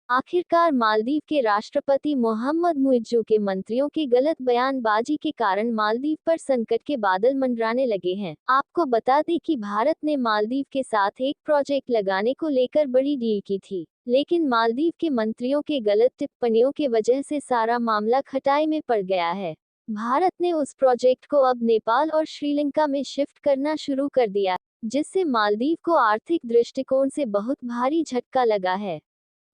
आखिरकार मालदीव के राष्ट्रपति मोहम्मद मुइज्जू के मंत्रियों की गलत बयानबाजी के कारण मालदीव पर संकट के बादल मंडराने लगे हैं। आपको बता दें कि भारत ने मालदीव के साथ एक प्रोजेक्ट लगाने को लेकर बड़ी डील की थी, लेकिन मालदीव के मंत्रियों के गलत टिप्पणियों की वजह से सारा मामला खटाई में पड़ गया है। भारत ने उस प्रोजेक्ट को अब नेपाल और श्रीलंका में शिफ्ट करना शुरू कर दिया, जिससे मालदीव को आर्थिक दृष्टिकोण से बहुत भारी झटका लगा है।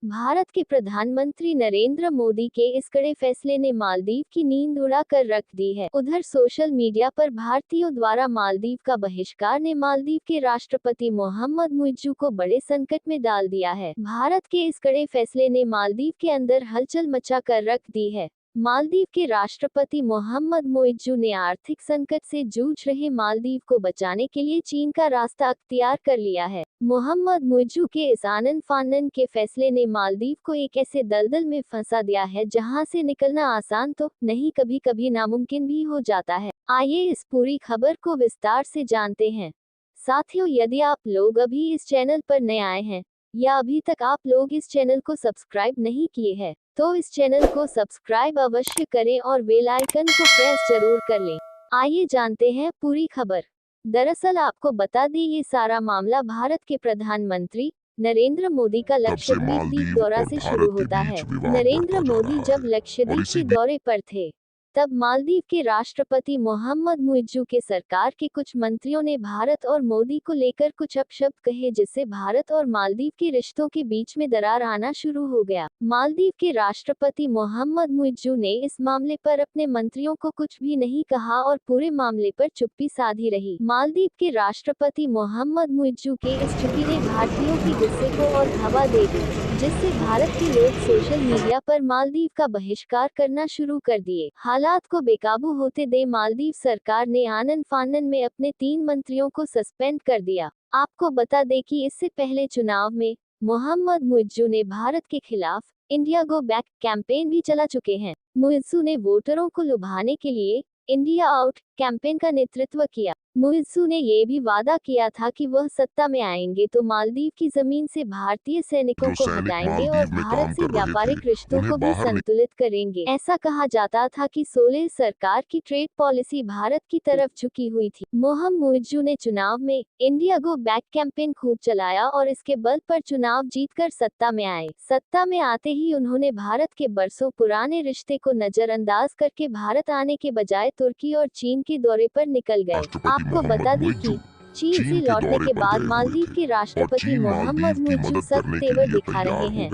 भारत के प्रधानमंत्री नरेंद्र मोदी के इस कड़े फैसले ने मालदीव की नींद उड़ा कर रख दी है। उधर सोशल मीडिया पर भारतीयों द्वारा मालदीव का बहिष्कार ने मालदीव के राष्ट्रपति मोहम्मद मुइज्जू को बड़े संकट में डाल दिया है। भारत के इस कड़े फैसले ने मालदीव के अंदर हलचल मचा कर रख दी है। मालदीव के राष्ट्रपति मोहम्मद मुइज्जू ने आर्थिक संकट से जूझ रहे मालदीव को बचाने के लिए चीन का रास्ता अख्तियार कर लिया है। मोहम्मद मुइज्जू के इस आनन फानन के फैसले ने मालदीव को एक ऐसे दलदल में फंसा दिया है जहां से निकलना आसान तो नहीं, कभी कभी नामुमकिन भी हो जाता है। आइए इस पूरी खबर को विस्तार से जानते हैं। साथियों, यदि आप लोग अभी इस चैनल पर नए आए हैं या अभी तक आप लोग इस चैनल को सब्सक्राइब नहीं किए हैं, तो इस चैनल को सब्सक्राइब अवश्य करें और बेल आइकन को प्रेस जरूर कर लें। आइए जानते हैं पूरी खबर। दरअसल आपको बता दें, ये सारा मामला भारत के प्रधानमंत्री नरेंद्र मोदी का लक्षद्वीप दौरा से शुरू होता है। नरेंद्र मोदी जब लक्षद्वीप के दौरे पर थे, तब मालदीव के राष्ट्रपति मोहम्मद मुइज्जू के सरकार के कुछ मंत्रियों ने भारत और मोदी को लेकर कुछ अपशब्द कहे, जिससे भारत और मालदीव के रिश्तों के बीच में दरार आना शुरू हो गया। मालदीव के राष्ट्रपति मोहम्मद मुइज्जू ने इस मामले पर अपने मंत्रियों को कुछ भी नहीं कहा और पूरे मामले पर चुप्पी साधी रही। मालदीव के राष्ट्रपति मोहम्मद मुइज्जू के इस चुप्पी ने भारतीयों की गुस्से को और हवा दे दी, जिससे भारत के लोग सोशल मीडिया पर मालदीव का बहिष्कार करना शुरू कर दिए। हालात को बेकाबू होते दे मालदीव सरकार ने आनन फानन में अपने 3 मंत्रियों को सस्पेंड कर दिया। आपको बता दें कि इससे पहले चुनाव में मोहम्मद मुइज्जू ने भारत के खिलाफ इंडिया गो बैक कैंपेन भी चला चुके हैं। मुइज्जू ने वोटरों को लुभाने के लिए इंडिया आउट कैंपेन का नेतृत्व किया। मुइज्जू ने ये भी वादा किया था कि वह सत्ता में आएंगे तो मालदीव की जमीन से भारतीय सैनिकों को हटाएंगे और भारत से व्यापारिक रिश्तों को भी संतुलित करेंगे। ऐसा कहा जाता था कि सोलेह सरकार की ट्रेड पॉलिसी भारत की तरफ झुकी हुई थी। मोहम्मद मुइज्जू ने चुनाव में इंडिया गो बैक कैंपेन खूब चलाया और इसके बल पर चुनाव जीतकर सत्ता में आए। सत्ता में आते ही उन्होंने भारत के बरसों पुराने रिश्ते को नजरअंदाज करके भारत आने के बजाय तुर्की और चीन के दौरे पर निकल गए। आपको बता दें कि चीन से लौटने के बाद मालदीव के राष्ट्रपति मोहम्मद मुइज्जू सख्त तेवर दिखा रहे हैं।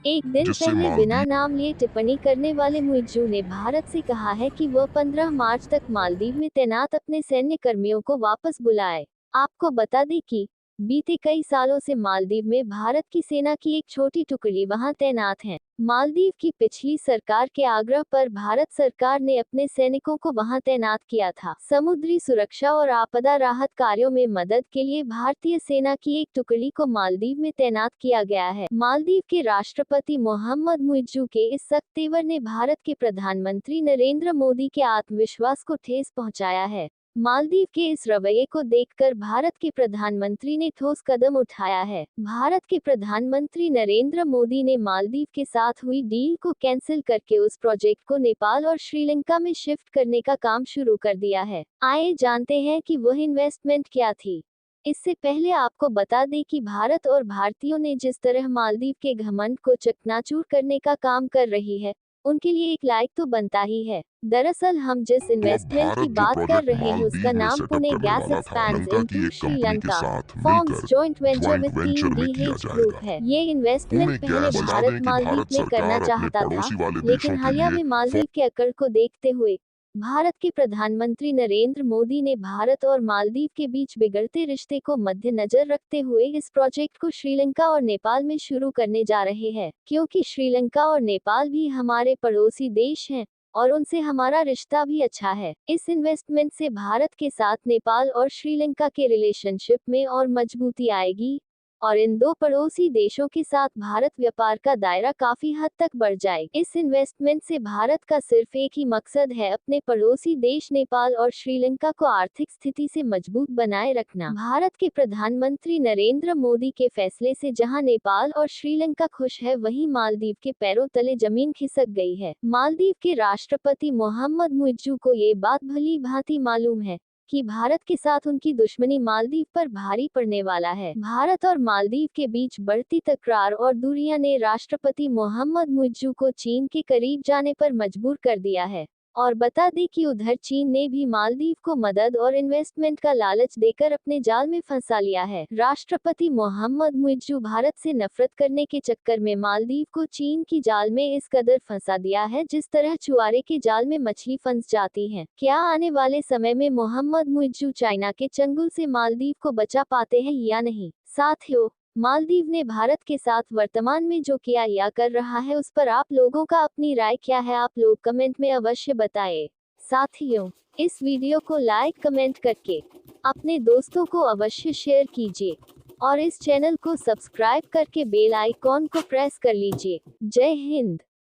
एक दिन पहले बिना नाम लिए टिप्पणी करने वाले मुइज्जू ने भारत से कहा है कि वह 15 मार्च तक मालदीव में तैनात अपने सैन्य कर्मियों को वापस बुलाए। आपको बता दें कि बीते कई सालों से मालदीव में भारत की सेना की एक छोटी टुकड़ी वहां तैनात है। मालदीव की पिछली सरकार के आग्रह पर भारत सरकार ने अपने सैनिकों को वहां तैनात किया था। समुद्री सुरक्षा और आपदा राहत कार्यों में मदद के लिए भारतीय सेना की एक टुकड़ी को मालदीव में तैनात किया गया है। मालदीव के राष्ट्रपति मोहम्मद मुइज्जू के इस सख्त तेवर ने भारत के प्रधानमंत्री नरेंद्र मोदी के आत्मविश्वास को ठेस पहुंचाया है। मालदीव के इस रवैये को देखकर भारत के प्रधानमंत्री ने ठोस कदम उठाया है। भारत के प्रधानमंत्री नरेंद्र मोदी ने मालदीव के साथ हुई डील को कैंसिल करके उस प्रोजेक्ट को नेपाल और श्रीलंका में शिफ्ट करने का काम शुरू कर दिया है। आइए जानते हैं कि वह इन्वेस्टमेंट क्या थी। इससे पहले आपको बता दें कि भारत और भारतीयों ने जिस तरह मालदीव के घमंड को चकनाचूर करने का काम कर रही है, उनके लिए एक लाइक तो बनता ही है। दरअसल हम जिस इन्वेस्टमेंट की बात कर रहे हैं उसका नाम Pune gas expands into Sri Lanka forms joint venture with team DH group है। ये इन्वेस्टमेंट पहले भारत मालदीव में करना चाहता था, लेकिन हालिया में मालदीव के अकड़ को देखते हुए भारत के प्रधानमंत्री नरेंद्र मोदी ने भारत और मालदीव के बीच बिगड़ते रिश्ते को मद्देनजर रखते हुए इस प्रोजेक्ट को श्रीलंका और नेपाल में शुरू करने जा रहे हैं, क्योंकि श्रीलंका और नेपाल भी हमारे पड़ोसी देश हैं और उनसे हमारा रिश्ता भी अच्छा है। इस इन्वेस्टमेंट से भारत के साथ नेपाल और श्रीलंका के रिलेशनशिप में और मजबूती आएगी। और इन दो पड़ोसी देशों के साथ भारत व्यापार का दायरा काफी हद तक बढ़ जाएगा। इस इन्वेस्टमेंट से भारत का सिर्फ एक ही मकसद है, अपने पड़ोसी देश नेपाल और श्रीलंका को आर्थिक स्थिति से मजबूत बनाए रखना। भारत के प्रधानमंत्री नरेंद्र मोदी के फैसले से जहां नेपाल और श्रीलंका खुश है, वहीं मालदीव के पैरों तले जमीन खिसक गई है। मालदीव के राष्ट्रपति मोहम्मद मुइज्जू को ये बात भली भांति मालूम है कि भारत के साथ उनकी दुश्मनी मालदीव पर भारी पड़ने वाला है। भारत और मालदीव के बीच बढ़ती तकरार और दूरियां ने राष्ट्रपति मोहम्मद मुइज्जू को चीन के करीब जाने पर मजबूर कर दिया है। और बता दें कि उधर चीन ने भी मालदीव को मदद और इन्वेस्टमेंट का लालच देकर अपने जाल में फंसा लिया है। राष्ट्रपति मोहम्मद मुइज्जू भारत से नफरत करने के चक्कर में मालदीव को चीन की जाल में इस कदर फंसा दिया है, जिस तरह चुआरे के जाल में मछली फंस जाती है। क्या आने वाले समय में मोहम्मद मुइज्जू चाइना के चंगुल से मालदीव को बचा पाते हैं या नहीं? साथियों, मालदीव ने भारत के साथ वर्तमान में जो किया या कर रहा है, उस पर आप लोगों का अपनी राय क्या है? आप लोग कमेंट में अवश्य बताएं। साथियों, इस वीडियो को लाइक कमेंट करके अपने दोस्तों को अवश्य शेयर कीजिए और इस चैनल को सब्सक्राइब करके बेल आइकॉन को प्रेस कर लीजिए। जय हिंद।